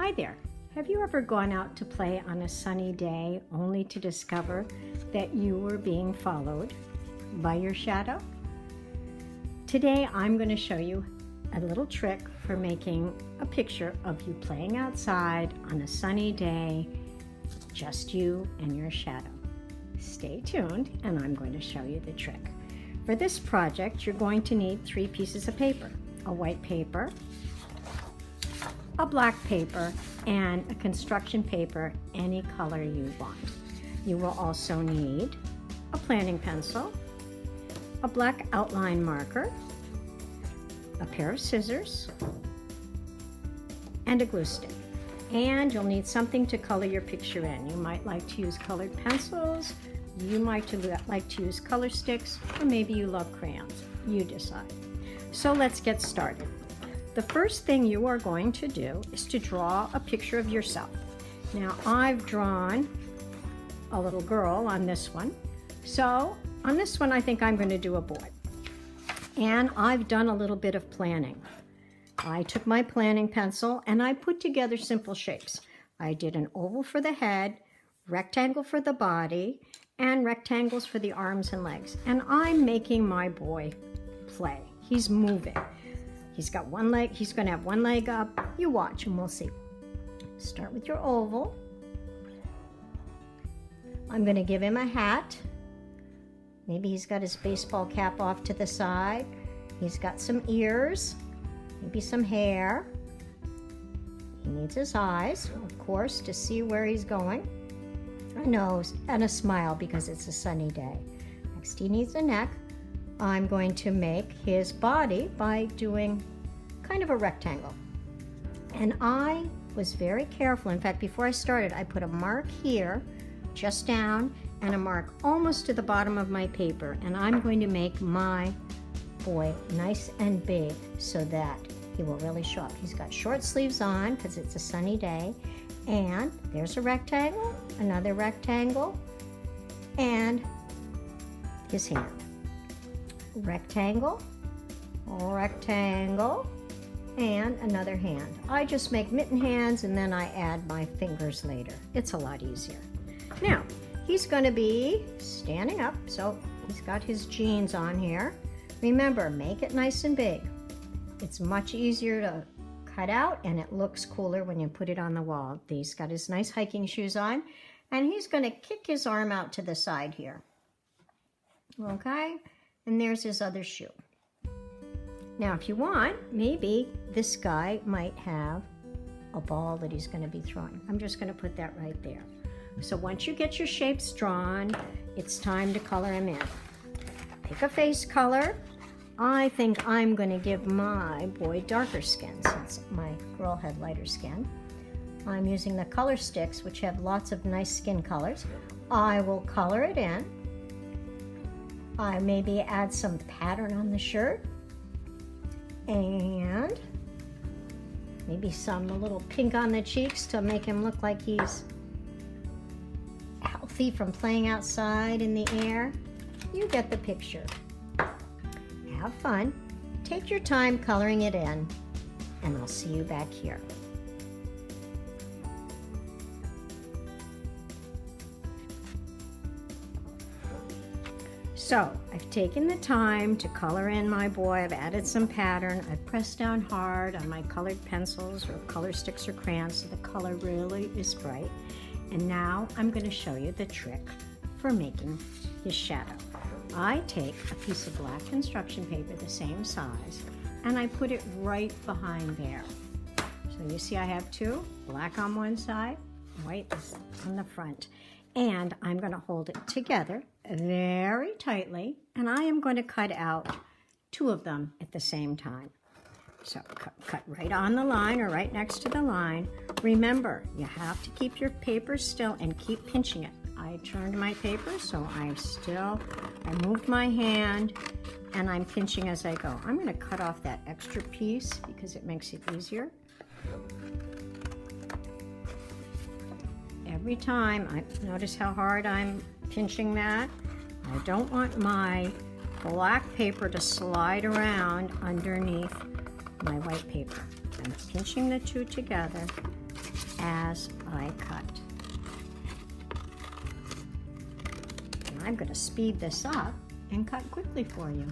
Hi there. Have you ever gone out to play on a sunny day only to discover that you were being followed by your shadow? Today I'm going to show you a little trick for making a picture of you playing outside on a sunny day, just you and your shadow. Stay tuned and I'm going to show you the trick. For this project, you're going to need 3 pieces of paper: a white paper, a black paper, and a construction paper, any color you want. You will also need a planning pencil, a black outline marker, a pair of scissors, and a glue stick. And you'll need something to color your picture in. You might like to use colored pencils, you might like to use color sticks, or maybe you love crayons. You decide. So let's get started. The first thing you are going to do is to draw a picture of yourself. Now I've drawn a little girl on this one. So on this one I think I'm going to do a boy. And I've done a little bit of planning. I took my planning pencil and I put together simple shapes. I did an oval for the head, rectangle for the body, and rectangles for the arms and legs. And I'm making my boy play. He's moving. He's got one leg, he's gonna have one leg up. You watch and we'll see. Start with your oval. I'm gonna give him a hat. Maybe he's got his baseball cap off to the side. He's got some ears, maybe some hair. He needs his eyes, of course, to see where he's going. A nose and a smile because it's a sunny day. Next, he needs a neck. I'm going to make his body by doing kind of a rectangle. And I was very careful. In fact, before I started, I put a mark here, just down, and a mark almost to the bottom of my paper. And I'm going to make my boy nice and big so that he will really show up. He's got short sleeves on because it's a sunny day. And there's a rectangle, another rectangle, and his hand. Rectangle, rectangle, and another hand. I just make mitten hands and then I add my fingers later. It's a lot easier. Now, he's going to be standing up, so he's got his jeans on here. Remember, make it nice and big. It's much easier to cut out and it looks cooler when you put it on the wall. He's got his nice hiking shoes on and he's going to kick his arm out to the side here. Okay? And there's his other shoe. Now, if you want, maybe this guy might have a ball that he's going to be throwing. I'm just going to put that right there. So once you get your shapes drawn, it's time to color him in. Pick a face color. I think I'm going to give my boy darker skin since my girl had lighter skin. I'm using the color sticks, which have lots of nice skin colors. I will color it in. I maybe add some pattern on the shirt and maybe a little pink on the cheeks to make him look like he's healthy from playing outside in the air. You get the picture. Have fun. Take your time coloring it in, and I'll see you back here. So I've taken the time to color in my boy. I've added some pattern. I've pressed down hard on my colored pencils or color sticks or crayons so the color really is bright. And now I'm going to show you the trick for making his shadow. I take a piece of black construction paper the same size and I put it right behind there. So you see I have 2, black on one side, white on the front. And I'm going to hold it together very tightly, and I am going to cut out 2 of them at the same time. So cut right on the line or right next to the line. Remember, you have to keep your paper still and keep pinching it. I turned my paper, so I moved my hand, and I'm pinching as I go. I'm going to cut off that extra piece because it makes it easier. Every time, notice how hard I'm pinching that. I don't want my black paper to slide around underneath my white paper. I'm pinching the 2 together as I cut. And I'm going to speed this up and cut quickly for you.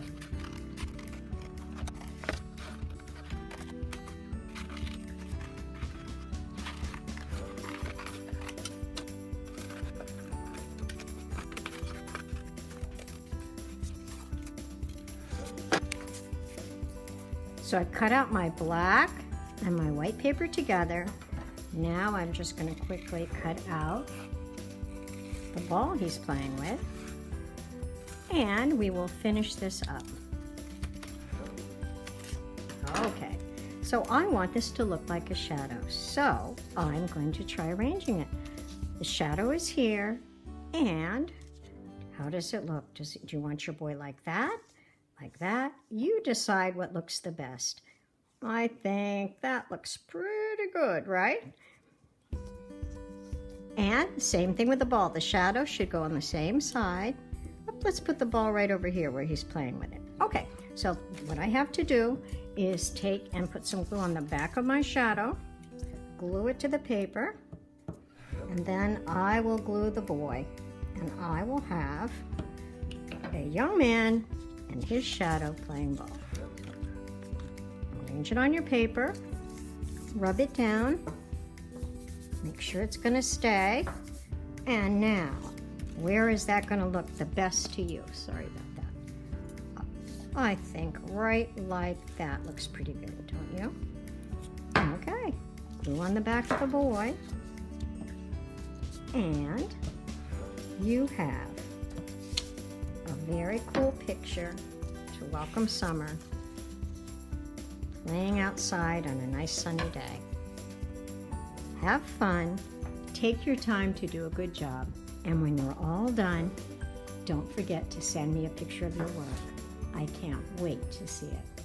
So I cut out my black and my white paper together. Now I'm just going to quickly cut out the ball he's playing with, and we will finish this up. Okay, so I want this to look like a shadow, so I'm going to try arranging it. The shadow is here, and how does it look? Do you want your boy like that? Like that? You decide what looks the best. I think that looks pretty good, right? And same thing with the ball. The shadow should go on the same side. Let's put the ball right over here where he's playing with it. Okay, so what I have to do is take and put some glue on the back of my shadow, glue it to the paper, and then I will glue the boy. And I will have a young man and his shadow playing ball. Arrange it on your paper, rub it down, make sure it's going to stay. And now, where is that going to look the best to you? Sorry about that. I think right like that looks pretty good, don't you? Okay, glue on the back of the boy, and you have a very cool picture to welcome summer, playing outside on a nice sunny day. Have fun, take your time to do a good job, and when you're all done, don't forget to send me a picture of your work. I can't wait to see it.